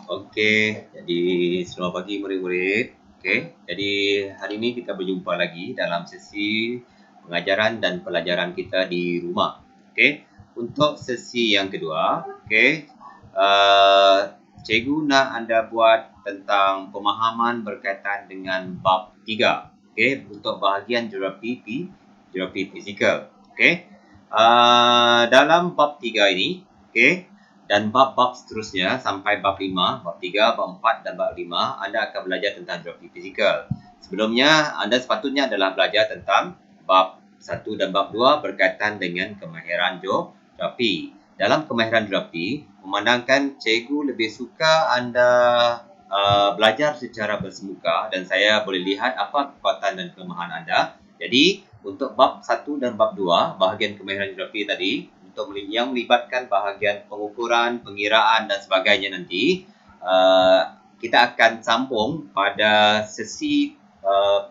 Okey, jadi selamat pagi murid-murid. Okey, jadi hari ini kita berjumpa lagi dalam sesi pengajaran dan pelajaran kita di rumah. Okey, untuk sesi yang kedua, okey, cikgu nak anda buat tentang pemahaman berkaitan dengan bab 3. Okey, untuk bahagian geografi fizikal. Okey, dalam bab 3 ini, okey, dan bab-bab seterusnya sampai bab 5, bab 3, bab 4 dan bab 5, anda akan belajar tentang geografi fizikal. Sebelumnya, anda sepatutnya adalah belajar tentang bab 1 dan bab 2 berkaitan dengan kemahiran geografi. Dalam kemahiran geografi, memandangkan cikgu lebih suka anda belajar secara bersemuka dan saya boleh lihat apa kekuatan dan kelemahan anda. Jadi, untuk bab 1 dan bab 2, bahagian kemahiran geografi tadi, yang melibatkan bahagian pengukuran, pengiraan dan sebagainya nanti, kita akan sambung pada sesi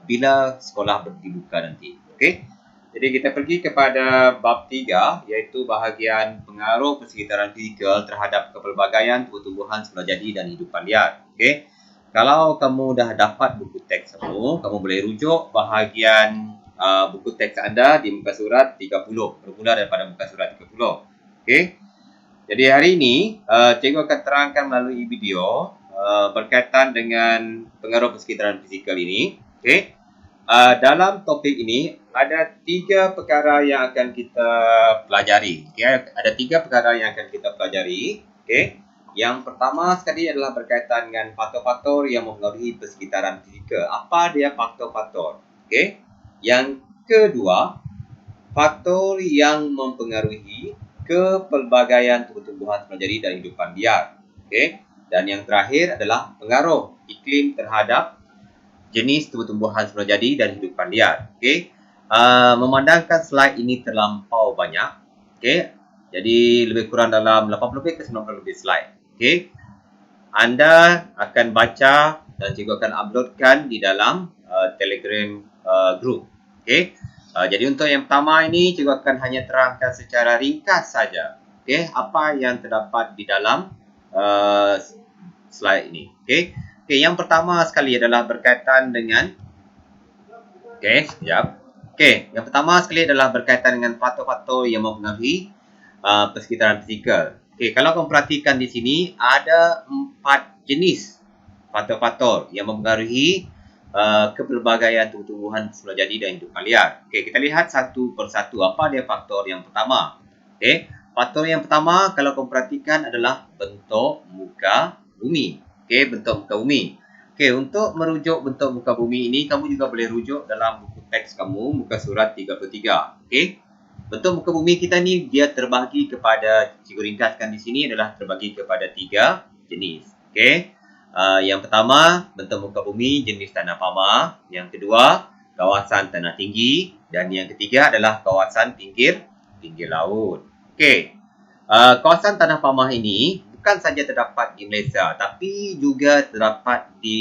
bila sekolah dibuka nanti. Okey? Jadi kita pergi kepada bab 3, iaitu bahagian pengaruh persekitaran fizikal terhadap kepelbagaian tumbuh-tumbuhan semula jadi dan hidupan liar. Okey? Kalau kamu dah dapat buku teks kamu, kamu boleh rujuk bahagian buku teks anda di muka surat 30, bermula daripada muka surat 30. Okey. Jadi hari ini cikgu akan terangkan melalui video berkaitan dengan pengaruh persekitaran fizikal ini. Okey. Dalam topik ini ada 3 perkara yang akan kita pelajari. Okay? Ada 3 perkara yang akan kita pelajari. Okay? Yang pertama sekali adalah berkaitan dengan faktor-faktor yang mempengaruhi persekitaran fizikal. Apa dia faktor-faktor? Okay? Yang kedua, faktor yang mempengaruhi kepelbagaian tumbuh-tumbuhan semula jadi dan hidupan liar. Okay? Dan yang terakhir adalah pengaruh iklim terhadap jenis tumbuh-tumbuhan semula jadi dan hidupan liar. Okay? Memandangkan slide ini terlampau banyak. Okay? Jadi lebih kurang dalam 80 lebih ke 90 lebih slide. Okay? Anda akan baca dan juga akan uploadkan di dalam Telegram group. Okay? Jadi untuk yang pertama ini, cikgu akan hanya terangkan secara ringkas saja. Okay? Apa yang terdapat di dalam slide ini. Okay? Okay, yang pertama sekali adalah berkaitan dengan yang pertama sekali adalah berkaitan dengan faktor-faktor yang mempengaruhi persekitaran fizikal. Okay, kalau kamu perhatikan di sini ada 4 jenis faktor-faktor yang mempengaruhi kepelbagaian tumbuh-tumbuhan semula jadi dan hidupan liar. Okay, kita lihat satu persatu apa dia faktor yang pertama. Okay, faktor yang pertama kalau kamu perhatikan adalah bentuk muka bumi. Okay, bentuk muka bumi. Okay, untuk merujuk bentuk muka bumi ini, kamu juga boleh rujuk dalam buku teks kamu, muka surat 33. Okay, bentuk muka bumi kita ni dia terbahagi kepada, cikgu ringkaskan di sini adalah terbagi kepada 3 jenis. Okay, yang pertama, bentuk muka bumi jenis tanah pamah. Yang kedua, kawasan tanah tinggi. Dan yang ketiga adalah kawasan pinggir laut. Okay, kawasan tanah pamah ini bukan saja terdapat di Malaysia, tapi juga terdapat di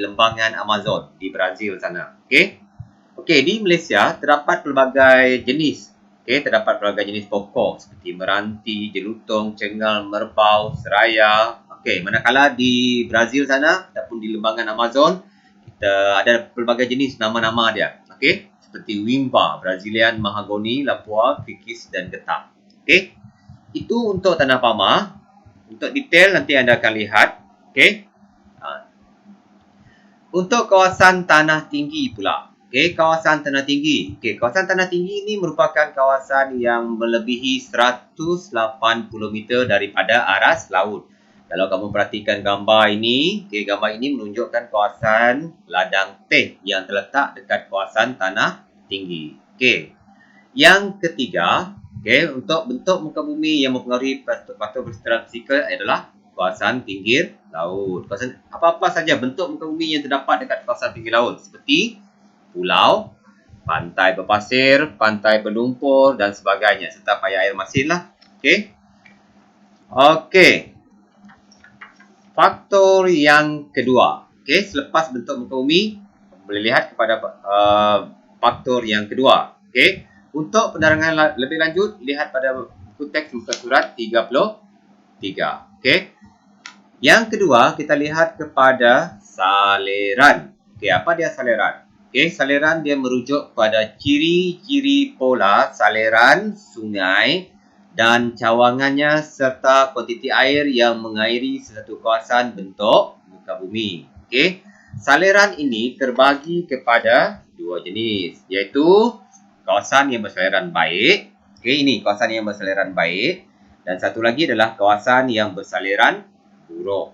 lembangan Amazon di Brazil sana. Okey. Okey, di Malaysia terdapat pelbagai jenis. Okey, terdapat pelbagai jenis pokok seperti meranti, jelutung, cengal, merbau, seraya. Okey, manakala di Brazil sana ataupun di lembangan Amazon, kita ada pelbagai jenis nama-nama dia. Okey, seperti wimba, Brazilian mahagoni, lapua, fikis dan getah. Okey. Itu untuk tanah pamah. Untuk detail nanti anda akan lihat. Okey. Untuk kawasan tanah tinggi pula. Okey, kawasan tanah tinggi. Okey, kawasan tanah tinggi ini merupakan kawasan yang melebihi 180 meter daripada aras laut. Kalau kamu perhatikan gambar ini, okey, gambar ini menunjukkan kawasan ladang teh yang terletak dekat kawasan tanah tinggi. Okey. Yang ketiga, okay, untuk bentuk muka bumi yang mempengaruhi faktor persekitaran fizikal adalah kawasan pinggir laut. Kawasan apa-apa saja bentuk muka bumi yang terdapat dekat kawasan pinggir laut seperti pulau, pantai berpasir, pantai berlumpur dan sebagainya serta payah air masin lah. Okey. Okey. Faktor yang kedua. Okey, selepas bentuk muka bumi, boleh lihat kepada faktor yang kedua. Okey. Untuk penerangan lebih lanjut, lihat pada buku teks muka surat 33. Okey. Yang kedua, kita lihat kepada saliran. Okey, apa dia saliran? Okey, saliran dia merujuk pada ciri-ciri pola saliran sungai dan cawangannya serta kuantiti air yang mengairi sesuatu kawasan bentuk muka bumi. Okey, saliran ini terbagi kepada dua jenis, iaitu kawasan yang bersaliran baik. Okey, ini kawasan yang bersaliran baik, dan satu lagi adalah kawasan yang bersaliran buruk.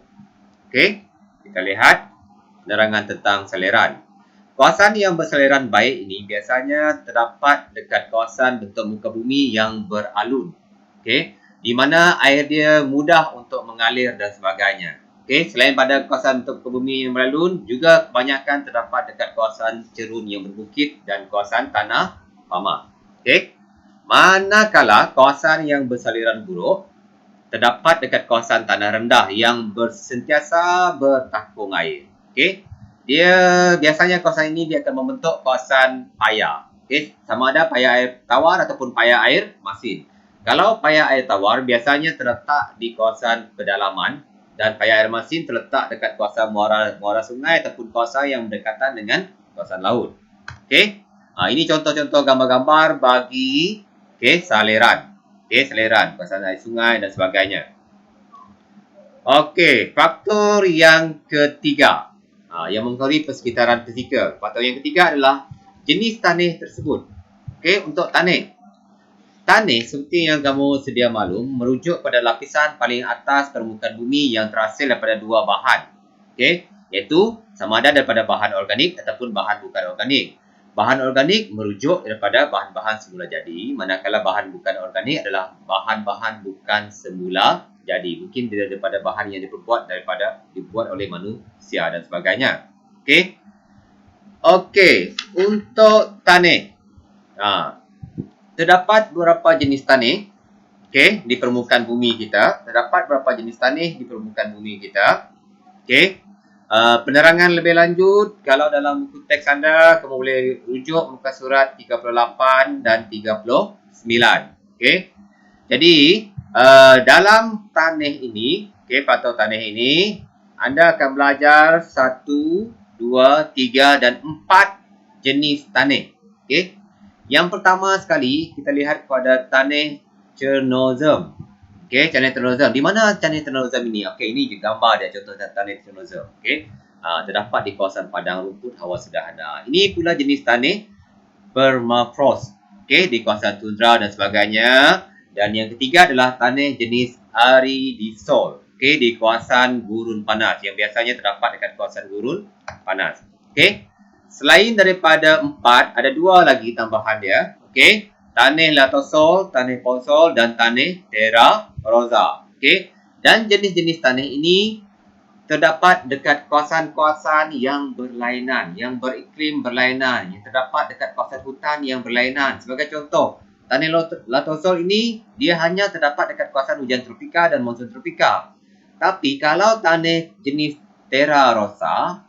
Okey, kita lihat penerangan tentang saliran. Kawasan yang bersaliran baik ini biasanya terdapat dekat kawasan bentuk muka bumi yang beralun. Okey, di mana air dia mudah untuk mengalir dan sebagainya. Okey, selain pada kawasan bentuk muka bumi yang beralun, juga kebanyakan terdapat dekat kawasan cerun yang berbukit dan kawasan tanah pamah. Okey, manakala kawasan yang bersaliran buruk terdapat dekat kawasan tanah rendah yang sentiasa bertakung air. Okey, dia biasanya kawasan ini dia akan membentuk kawasan paya. Okey, sama ada paya air tawar ataupun paya air masin. Kalau paya air tawar biasanya terletak di kawasan pedalaman, dan paya air masin terletak dekat kawasan muara sungai ataupun kawasan yang berdekatan dengan kawasan laut. Okey, ini contoh-contoh gambar-gambar bagi saliran. Okey, saliran, kawasan air sungai dan sebagainya. Okey, faktor yang ketiga yang mempengaruhi persekitaran fizikal. Faktor yang ketiga adalah jenis tanah tersebut. Okey, untuk tanah. Tanah seperti yang kamu sedia maklum merujuk pada lapisan paling atas permukaan bumi yang terhasil daripada dua bahan. Okey, iaitu sama ada daripada bahan organik ataupun bahan bukan organik. Bahan organik merujuk daripada bahan-bahan semula jadi, manakala bahan bukan organik adalah bahan-bahan bukan semula jadi. Mungkin daripada bahan yang dibuat oleh manusia dan sebagainya. Okey. Okey, untuk tanah. Terdapat beberapa jenis tanah di permukaan bumi kita. Terdapat beberapa jenis tanah di permukaan bumi kita. Okey. Penerangan lebih lanjut, kalau dalam buku teks anda, kamu boleh rujuk muka surat 38 dan 39. Okey. Jadi, dalam tanah ini, faktor tanah ini, anda akan belajar 1, 2, 3 dan 4 jenis tanah. Okey. Yang pertama sekali, kita lihat pada tanah Chernozem. Okey, tanah Chernozem. Di mana tanah Chernozem ini? Okey, ini gambar dia, contoh tanah Chernozem. Okey, terdapat di kawasan padang rumput hawa sederhana. Ini pula jenis tanah permafrost. Okey, di kawasan tundra dan sebagainya. Dan yang ketiga adalah tanah jenis aridisol. Okey, di kawasan gurun panas yang biasanya terdapat dekat kawasan gurun panas. Okey. Selain daripada 4, ada 2 lagi tambahan dia. Okey, tanah latosol, tanah posol dan tanah terra rosa. Okey, dan jenis-jenis tanah ini terdapat dekat kawasan-kawasan yang berlainan, yang beriklim berlainan, yang terdapat dekat kawasan hutan yang berlainan. Sebagai contoh, tanah latosol ini dia hanya terdapat dekat kawasan hujan tropika dan monsun tropika. Tapi kalau tanah jenis terra rosa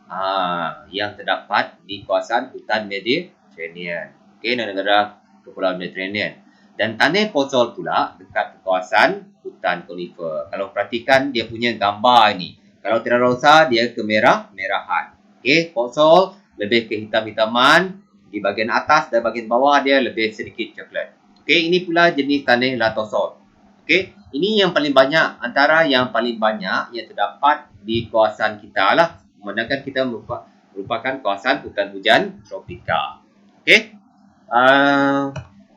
yang terdapat di kawasan hutan Mediterranean. Okey, negara kepulauan Mediterranean. Dan tanah posol pula dekat kawasan hutan konifer. Kalau perhatikan dia punya gambar ini. Kalau terra rosa dia kemerah-merahan. Okey, posol lebih ke hitam-hitaman. Di bahagian atas dan bahagian bawah dia lebih sedikit coklat. Okey, ini pula jenis tanah latosol. Okey, ini yang paling banyak, antara yang paling banyak yang terdapat di kawasan kita lah. Memandangkan kita merupakan kawasan hutan hujan tropika. Okey.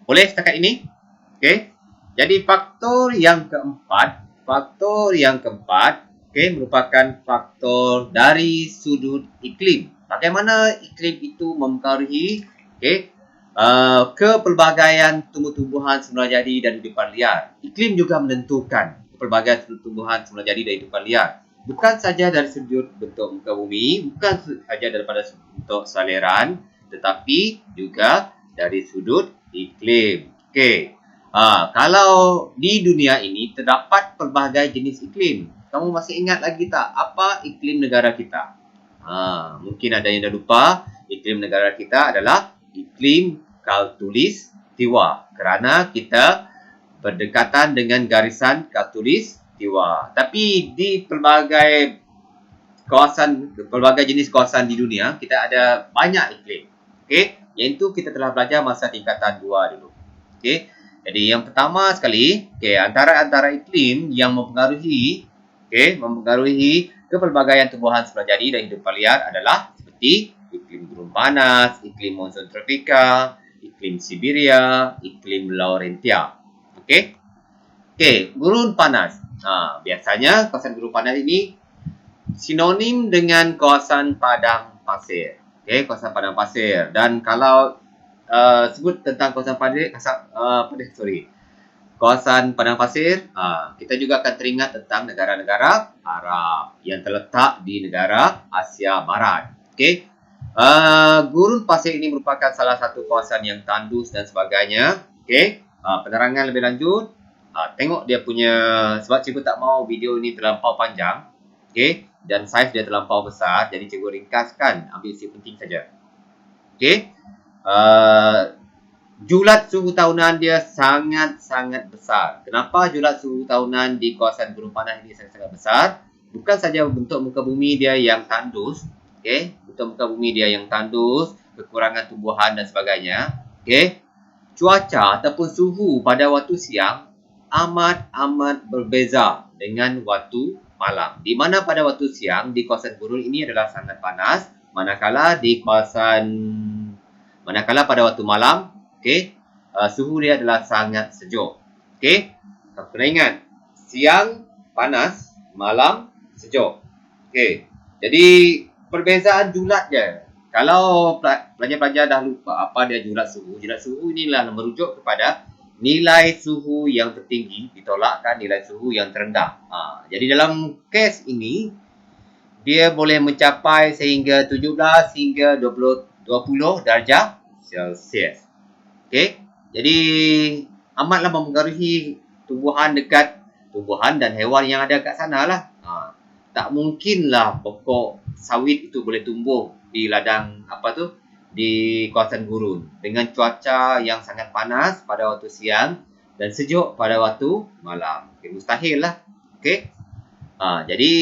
Boleh setakat ini? Okey. Jadi faktor yang keempat, merupakan faktor dari sudut iklim. Bagaimana iklim itu mempengaruhi kepelbagaian tumbuh-tumbuhan semula jadi dan hidupan liar. Iklim juga menentukan kepelbagaian tumbuh-tumbuhan semula jadi dan hidupan liar. Bukan saja dari sudut bentuk muka bumi, bukan saja daripada bentuk saliran, tetapi juga dari sudut iklim. Okey. Kalau di dunia ini terdapat pelbagai jenis iklim. Kamu masih ingat lagi tak apa iklim negara kita? Mungkin ada yang dah lupa. Iklim negara kita adalah iklim khatulistiwa, kerana kita berdekatan dengan garisan khatulistiwa. Khatulistiwa. Tapi di pelbagai jenis kawasan di dunia, kita ada banyak iklim. Okey, iaitu kita telah belajar masa tingkatan 2 dulu. Okey. Jadi yang pertama sekali, antara iklim yang mempengaruhi kepelbagaian tumbuhan sebelah jadi dan hidupan liar adalah seperti iklim gurun panas, iklim monsun tropika, iklim Siberia, iklim Laurentia. Okey. Gurun panas. Biasanya kawasan gurun panas ini sinonim dengan kawasan padang pasir. Kawasan padang pasir. Dan kalau sebut tentang kawasan kawasan padang pasir, kita juga akan teringat tentang negara-negara Arab yang terletak di negara Asia Barat. Gurun pasir ini merupakan salah satu kawasan yang tandus dan sebagainya. Penerangan lebih lanjut, tengok dia punya, sebab cikgu tak mau video ini terlampau panjang, dan saiz dia terlampau besar, jadi cikgu ringkaskan, ambil isi penting saja. Julat suhu tahunan dia sangat-sangat besar. Kenapa julat suhu tahunan di kawasan gurun panas ini sangat-sangat besar? Bukan saja bentuk muka bumi dia yang tandus, bentuk muka bumi dia yang tandus, kekurangan tumbuhan dan sebagainya. Cuaca ataupun suhu pada waktu siang amat berbeza dengan waktu malam. Di mana pada waktu siang di kawasan gurun ini adalah sangat panas, manakala pada waktu malam, suhu dia adalah sangat sejuk. Kena ingat, siang panas, malam sejuk. Jadi perbezaan julat dia. Kalau pelajar-pelajar dah lupa apa dia julat suhu inilah merujuk kepada nilai suhu yang tertinggi ditolakkan nilai suhu yang terendah. Jadi dalam kes ini, dia boleh mencapai sehingga 17 hingga 20 darjah Celsius. Jadi amatlah mempengaruhi tumbuhan dan hewan yang ada kat sana lah. Tak mungkinlah pokok sawit itu boleh tumbuh di ladang di kawasan gurun dengan cuaca yang sangat panas pada waktu siang dan sejuk pada waktu malam. Mustahil lah. Jadi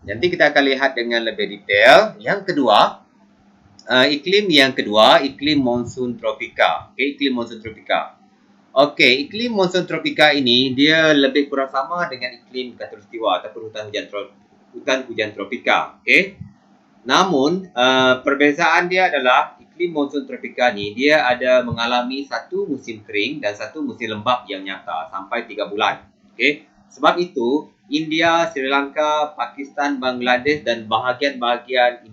nanti kita akan lihat dengan lebih detail. Yang kedua, iklim monsun tropika. Iklim monsun tropika. Iklim monsun tropika ini dia lebih kurang sama dengan iklim khatulistiwa ataupun hutan hujan tropika. Namun perbezaan dia adalah iklim monsun tropika ni dia ada mengalami satu musim kering dan satu musim lembap yang nyata sampai 3 bulan. Sebab itu India, Sri Lanka, Pakistan, Bangladesh dan bahagian-bahagian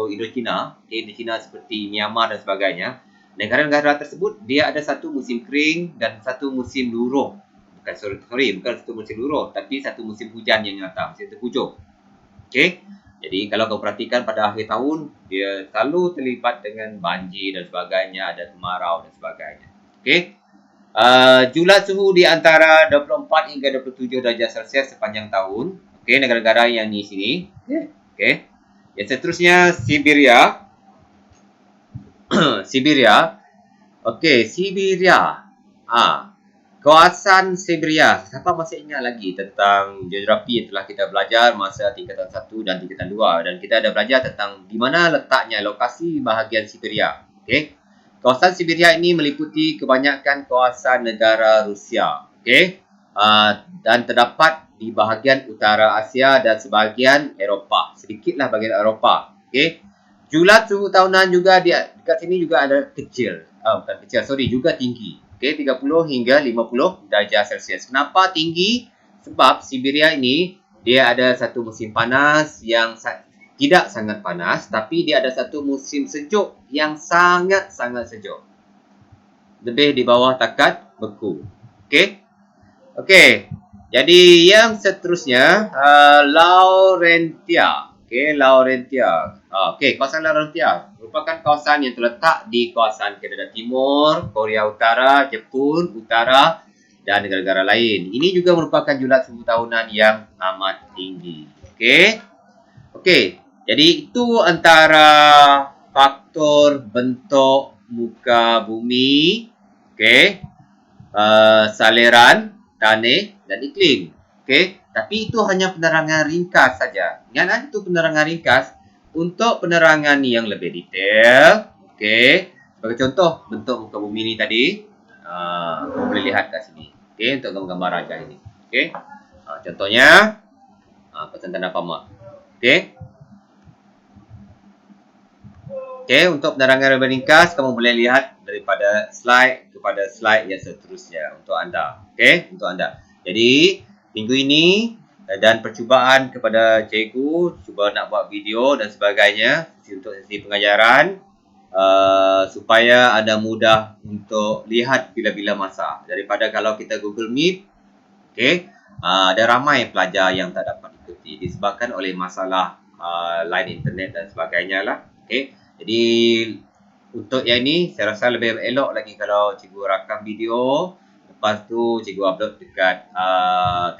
Indochina, Indochina seperti Myanmar dan sebagainya, negara-negara tersebut dia ada satu musim kering dan satu musim luruh. Bukan satu musim luruh, tapi satu musim hujan yang nyata, musim terhujung. Jadi kalau kau perhatikan pada akhir tahun, dia selalu terlibat dengan banjir dan sebagainya, ada kemarau dan sebagainya. Julat suhu di antara 24 hingga 27 darjah Celsius sepanjang tahun. Negara-negara yang di sini. Yang seterusnya Siberia. Siberia. Kawasan Siberia. Siapa masih ingat lagi tentang geografi yang telah kita belajar masa tingkatan 1 dan tingkatan 2, dan kita ada belajar tentang di mana letaknya lokasi bahagian Siberia. Kawasan Siberia ini meliputi kebanyakan kawasan negara Rusia. Dan terdapat di bahagian utara Asia dan sebahagian Eropah. Sedikitlah bahagian Eropah. Julat suhu tahunan juga dekat sini juga ada juga tinggi. 30 hingga 50 darjah Celsius. Kenapa tinggi? Sebab Siberia ini dia ada satu musim panas yang tidak sangat panas, tapi dia ada satu musim sejuk yang sangat-sangat sejuk. Lebih di bawah takat beku. Jadi yang seterusnya Laurentia. Laurentia. Kawasan Laurentia merupakan kawasan yang terletak di kawasan Kanada Timur, Korea Utara, Jepun Utara dan negara-negara lain. Ini juga merupakan julat suhu tahunan yang amat tinggi. Jadi itu antara faktor bentuk muka bumi, saliran tanah dan iklim. Tapi itu hanya penerangan ringkas saja. Ingat, itu penerangan ringkas. Untuk penerangan yang lebih detail, okey. Sebagai contoh, bentuk muka bumi ni tadi, kamu boleh lihat kat sini. Okey, untuk gambar raja ini. Okey. Contohnya, pesan tanda pama. Okey. Okey, untuk penerangan lebih ringkas, kamu boleh lihat daripada slide kepada slide yang seterusnya untuk anda. Okey, untuk anda. Jadi, minggu ini dan percubaan kepada cikgu, cuba nak buat video dan sebagainya untuk sesi pengajaran supaya anda mudah untuk lihat bila-bila masa. Daripada kalau kita Google Meet, okey, ada ramai pelajar yang tak dapat ikuti disebabkan oleh masalah line internet dan sebagainya lah. Okey. Jadi untuk yang ni saya rasa lebih elok lagi kalau cikgu rakam video, lepas tu cikgu upload dekat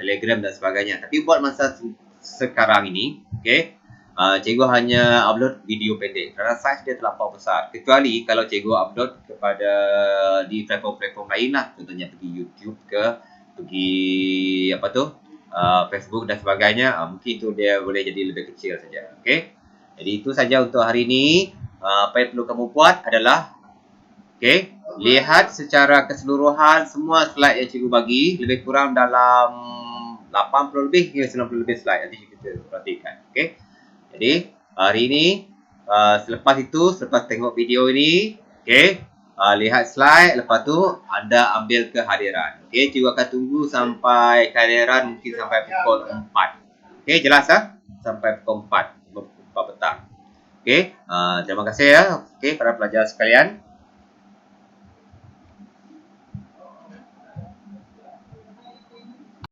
Telegram dan sebagainya. Tapi buat masa sekarang ini, okey, cikgu hanya upload video pendek kerana saiz dia terlampau besar. Kecuali kalau cikgu upload kepada di platform-platform lain lah, contohnya pergi YouTube ke, pergi apa tu, Facebook dan sebagainya, mungkin itu dia boleh jadi lebih kecil saja. Okey. Jadi itu saja untuk hari ini. Apa yang perlu kamu buat adalah, okey, lihat secara keseluruhan semua slide yang cikgu bagi, lebih kurang dalam 80 lebih hingga 90 lebih slide. Nanti kita perhatikan. Okey. Jadi hari ini, selepas tengok video ini, okey, lihat slide, lepas tu anda ambil kehadiran. Okey, cikgu akan tunggu sampai kehadiran mungkin sampai pukul 4. Okey, jelas sampai pukul 4 petang. Okey, terima kasih ya. Okey, para pelajar sekalian.